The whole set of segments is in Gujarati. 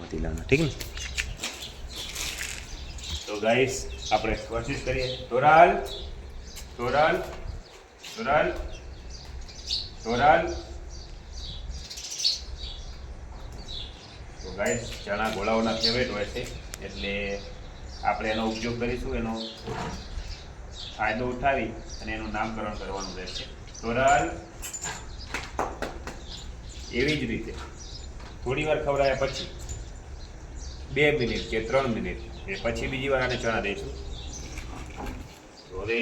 પતીલાના, ઠીક ને? તો ગાઈસ આપણે કોશિશ કરીએ. તોરાલ તોરાલ તોરાલ તોરાલ. તો ગાઈસ ચણા ગોળાઓના ફેવરેટ હોય છે, એટલે આપણે એનો ઉપયોગ કરીશું. એનો ફાયદો ઉઠાવી અને એનું નામકરણ કરવાનું રહેશે. તોરાલ. એવી જ રીતે થોડી વાર ખવડાવ્યા પછી 2 મિનિટ કે 3 મિનિટ એ પછી બીજી વાર આને ચણા દઈશું. તો હવે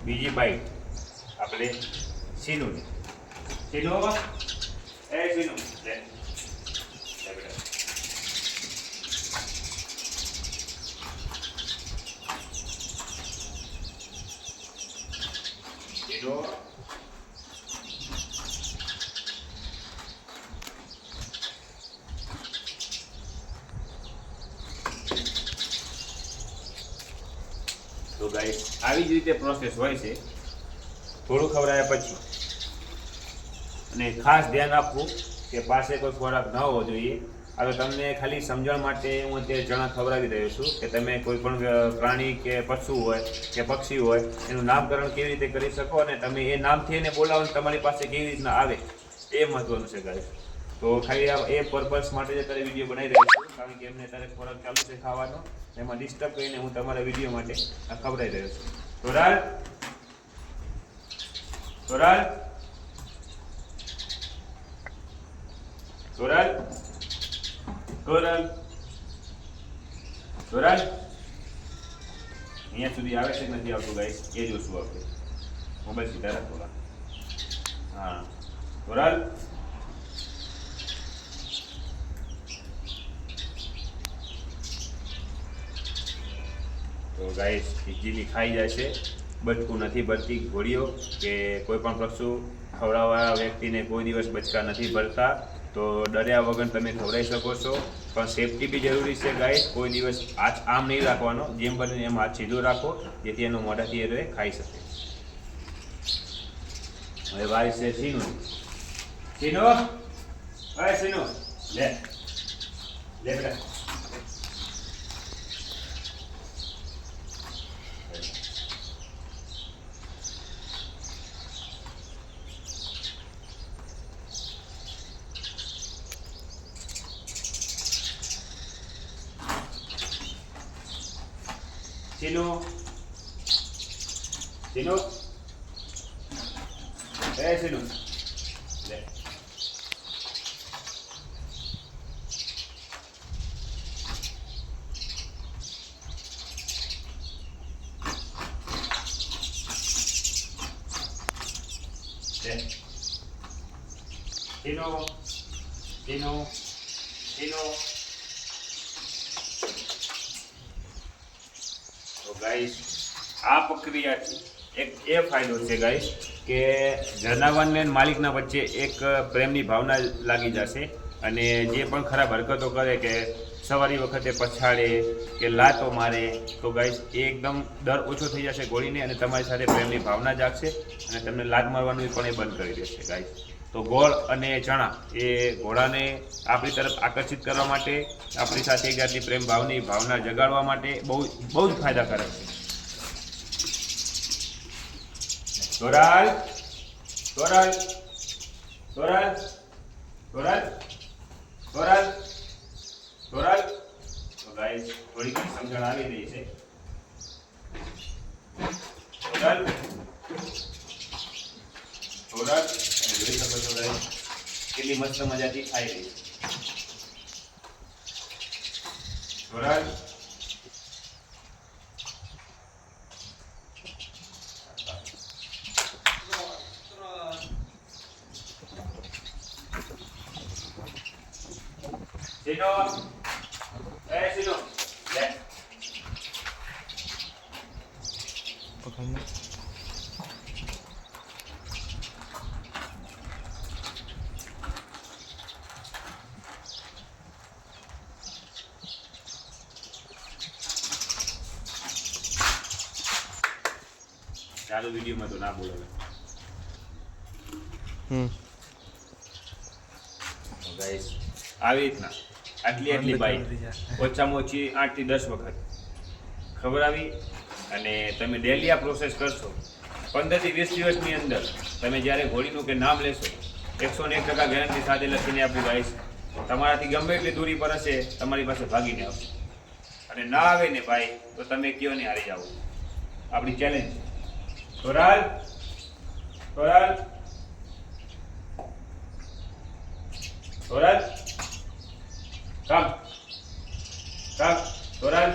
બીજી બાઈટ આપણે સીનું સીનું એ સીનું લે બેટા. સીનું. તો ગાઈસ આવી જ રીતે પ્રોસેસ હોય છે થોડું ખવડાવ્યા પછી. અને ખાસ ધ્યાન આપવું કે પાસે કોઈ ખોરાક ન હોવો જોઈએ. હવે તમને ખાલી સમજણ માટે હું અત્યારે ચણા ખવડાવી રહ્યો છું કે તમે કોઈ પણ પ્રાણી કે પશુ હોય કે પક્ષી હોય એનું નામકરણ કેવી રીતે કરી શકો અને તમે એ નામથી એને બોલાવો તમારી પાસે કેવી રીતના આવે એ મહત્વનું છે ગાઈસ. તો ખાલી એ પર્પઝ માટે જ અત્યારે વિડીયો બનાવી રહ્યો છું, કારણ કે એમને અત્યારે ખોરાક ચાલુ છે ખાવાનો, એમાં ડિસ્ટર્બ કરીને હું તમારા વિડીયો માટે આ ખવડાવી રહ્યો છું. તોરાલ તોરાલ તોરાલ તોરાલ તોરાલ. અહીંયા સુધી આવે છે કે નથી આવતું ગાઈસ એ જોશું આપણે. મોબાઈલ સીધા રાખો. હા તોરાલ. તો ગાઈસ ઇઝીલી ખાઈ જાય છે. બચકું નથી ભરતી ઘોડીઓ કે કોઈ પણ પશુ ખવડાવવા વ્યક્તિને કોઈ દિવસ બચકા નથી ભરતા. તો ડર્યા વગર તમે ખવડાવી શકો છો, પણ સેફટી બી જરૂરી છે ગાઈસ. કોઈ દિવસ હાથ આમ નહીં રાખવાનો, જેમ બને એમ હાથ સીધો રાખો જેથી એનો મોઢાથી એ ખાઈ શકે. હવે વારી છે સીનું. સીનો હવે સીનો લે લે બેટા. Sino? Sino? Sino? Le. Sino? Sino? Sino? તો ગાઈસ આ પ્રક્રિયાથી એક એ ફાયદો છે ગાઈસ કે જનાવરને માલિકના વચ્ચે એક પ્રેમની ભાવના લાગી જશે. અને જે પણ ખરાબ હરકતો કરે કે સવારી વખતે પછાડે કે લાતો મારે, તો ગાઈસ એ એકદમ ડર ઓછો થઈ જશે ઘોડીને અને તમારી સાથે પ્રેમની ભાવના જાગશે અને તમને લાત મારવાનું પણ એ બંધ કરી દેશે ગાઈસ. તો ગોળ અને ચણા એ ઘોડાને આપણી તરફ આકર્ષિત કરવા માટે, આપણી સાથે એક જાતની પ્રેમ ભાવની ભાવના જગાડવા માટે બહુ જ ફાયદાકારક છે. તોરાલ તોરાલ તોરાલ તોરાલ તોરાલ તોરાલ. તો ગાઈસ થોડી ઘણી સમજણ આવી રહી છે. તોરાલ તોરાલ. જોઈ શકો છો ગાઈસ કેટલી મસ્ત મજાથી ખાઈ રહી છે. તોરાલ સીનો એ સીનો લે પકડને. ચાલુ વિડીયોમાં તો ના બોલો. ગાઈસ આવી રીતના આટલી બાઈટ ઓછામાં ઓછી 8 થી 10 વખત ખવડાવી અને તમે ડેલી આ પ્રોસેસ કરશો 15 થી 20 દિવસની અંદર તમે જ્યારે ઘોડીનું કે નામ લેશો 101% ગેરંટી સાથે લખીને આપું ગાઈસ તમારાથી ગમે એટલી દૂરી પર હશે તમારી પાસે ભાગીને આવશે અને ના આવે ને ભાઈ તો તમે કયો ને હારી જાઓ આપણી ચેલેન્જ તોરાલ તોરાલ તોરાલ કમ તોરાલ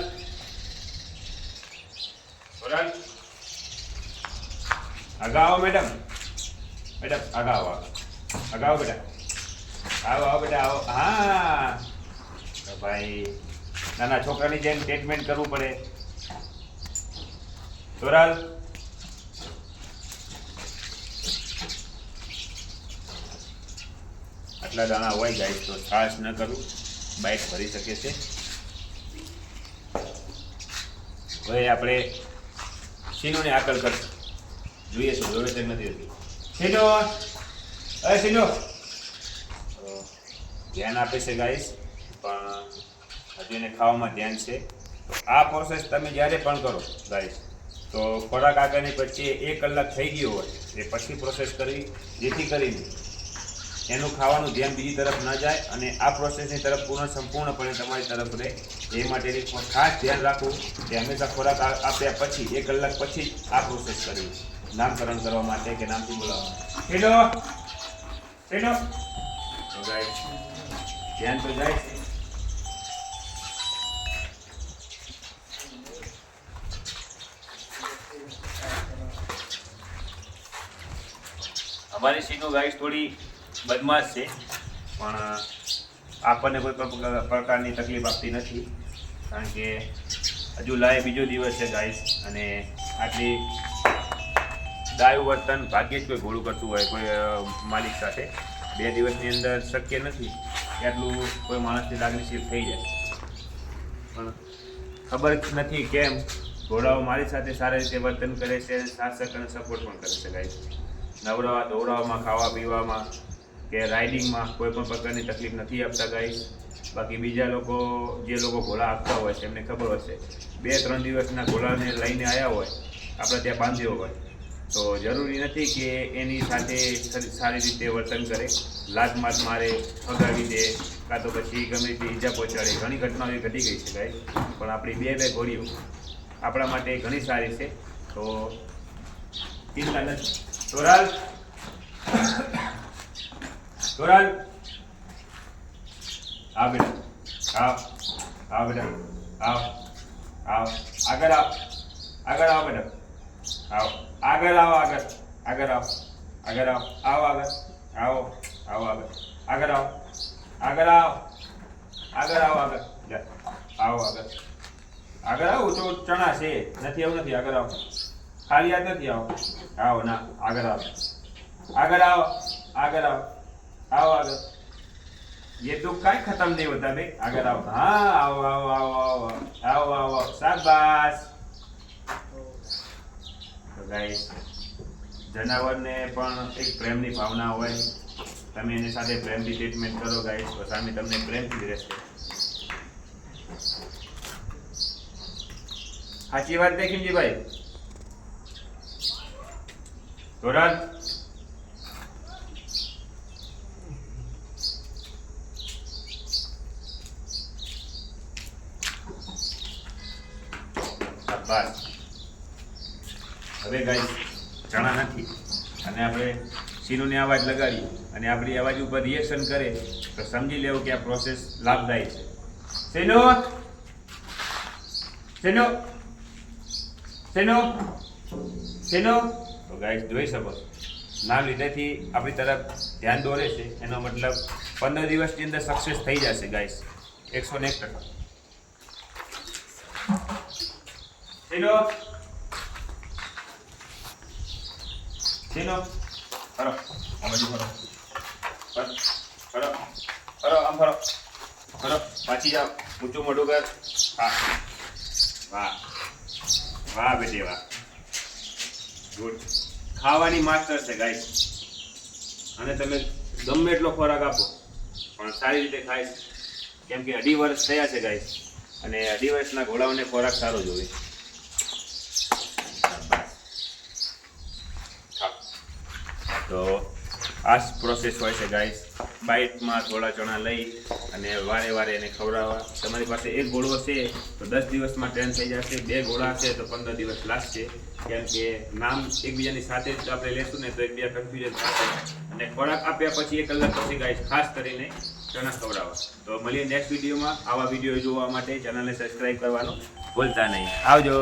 તોરાલ આગા આવો મેડમ આગા આવો બેટા આવો બેટા આવો હા ભાઈ નાના છોકરાની જેમ ટ્રીટમેન્ટ કરવું પડે તોરાલ આટલા દાણા હોય જાય તો છાશ ન કરું બાઈટ ભરી શકે છે હવે આપણે સીનોને આકલ કરશું જોઈએ શું જોડે તેમ નથી હોતી સીનો અરે સીનો ધ્યાન આપે છે ગાઈસ પણ હજુ એને ખાવામાં ધ્યાન છે તો આ પ્રોસેસ તમે જ્યારે પણ કરો ગાઈસ તો ખોરાક આગળની પછી 1 કલાક થઈ ગયો હોય એ પછી પ્રોસેસ કરવી જેથી કરીને એનું ખાવાનું ધ્યાન બીજી તરફ ન જાય અને આ પ્રોસેસની તરફ સંપૂર્ણપણે તમારી તરફ રહે એ માટેની ખાસ ધ્યાન રાખવું કે હંમેશા ખોરાક આપ્યા પછી 1 કલાક પછી આ પ્રોસેસ કરવી નામકરણ કરવા માટે કે નામથી બોલાવવા હેલો હેલો તો ગાઈસ ધ્યાન તો જાય છે અમારી સીનો ગાઈસ થોડી બદમાશ છે પણ આપણને કોઈ પ્રકારની તકલીફ આપતી નથી કારણ કે હજુ લાય બીજો દિવસ છે ગાઈસ અને આટલી ડાયું વર્તન ભાગ્યે જ કોઈ ઘોડું કરતું હોય કોઈ માલિક સાથે 2 દિવસની અંદર શક્ય નથી એટલું કોઈ માણસની લાગણીશીલ થઈ જાય પણ ખબર નથી કેમ ઘોડાઓ મારી સાથે સારી રીતે વર્તન કરે છે શાસક અને સપોર્ટ પણ કરી શકાય નવડાવવા ધોવડાવવામાં ખાવા પીવામાં કે રાઇડિંગમાં કોઈ પણ પ્રકારની તકલીફ નથી આપતા ગાઈસ બાકી બીજા લોકો જે લોકો ઘોડા આપતા હોય છે એમને ખબર હશે 2-3 દિવસના ઘોડાને લઈને આવ્યા હોય આપણે ત્યાં બાંધ્યો હોય તો જરૂરી નથી કે એની સાથે સારી રીતે વર્તન કરે લાત માત મારે ફગાવી દે કાં તો પછી ગમે તે ઈજા પહોંચાડે ઘણી ઘટનાઓ એ ઘટી ગઈ છે ગાઈસ પણ આપણી 2 ઘોડીઓ આપણા માટે ઘણી સારી છે તો ચિંતા નથી તોરાલ તોરાલ આ બેટા આવ બેટા આવ આગળ આવ બેટા આગળ આવો આગળ આવો તો ચણા છે નથી આવું નથી આગળ આવો ખાલી યાદ નથી આવો ના આગળ આવો ये तो काय खत्म नहीं होता बे अगर आओ हाँ आओ शाबाश तो गाइस જનાવરને પણ એક પ્રેમની ભાવના હોય તમે એની સાથે પ્રેમથી ટ્રીટમેન્ટ કરો ગાઈસ તો સામે તમને પ્રેમથી રહેશે સાચી વાત દેખીમજી ભાઈ તોરાલ બસ હવે ગાઈસ ચણા નથી અને આપણે સીનુની અવાજ લગાડીએ અને આપણી અવાજ ઉપર રિએક્શન કરે તો સમજી લેવું કે આ પ્રોસેસ લાભદાયી છે સીનુ સીનુ સીનુ સીનુ તો ગાઈસ જોઈ શકો છો નામ લીધેથી આપણી તરફ ધ્યાન દોરે છે એનો મતલબ 15 દિવસની અંદર સક્સેસ થઈ જશે ગાઈસ 101%. Sino? Sino? Faro, આમ બાજુ ફરો. ફરો. આમ ફરો. પાછી જાઓ. ઊંચું મોઢું કર. હા. વાહ બેટી વાહ. ગુડ. ખાવાની માસ્ટર છે ગાઈસ. અને તમે ગમે એટલો ખોરાક આપો પણ સારી રીતે ખાય કેમ કે 2.5 વર્ષ થયા છે ગાઈસ, અને 2.5 વર્ષના ઘોડાઓને ખોરાક સારો જોઈએ. તો આ જ પ્રોસેસ હોય છે ગાઈસ. બાઇટમાં થોડા ચણા લઈ અને વારે વારે એને ખવડાવવા. તમારી પાસે એક ઘોડો છે તો 10 દિવસમાં ટ્રેન થઈ જશે, 2 ઘોડા છે તો 15 દિવસ લાગશે, કેમ કે નામ એકબીજાની સાથે જ આપણે લેશું ને તો એકબીજા કન્ફ્યુઝન થશે. અને ખોરાક આપ્યા પછી 1 કલાક પછી ગાઈસ ખાસ કરીને ચણા ખવડાવવા. તો મળીએ નેક્સ્ટ વિડીયોમાં. આવા વિડીયો જોવા માટે ચેનલને સબસ્ક્રાઈબ કરવાનું ભૂલતા નહીં. આવજો.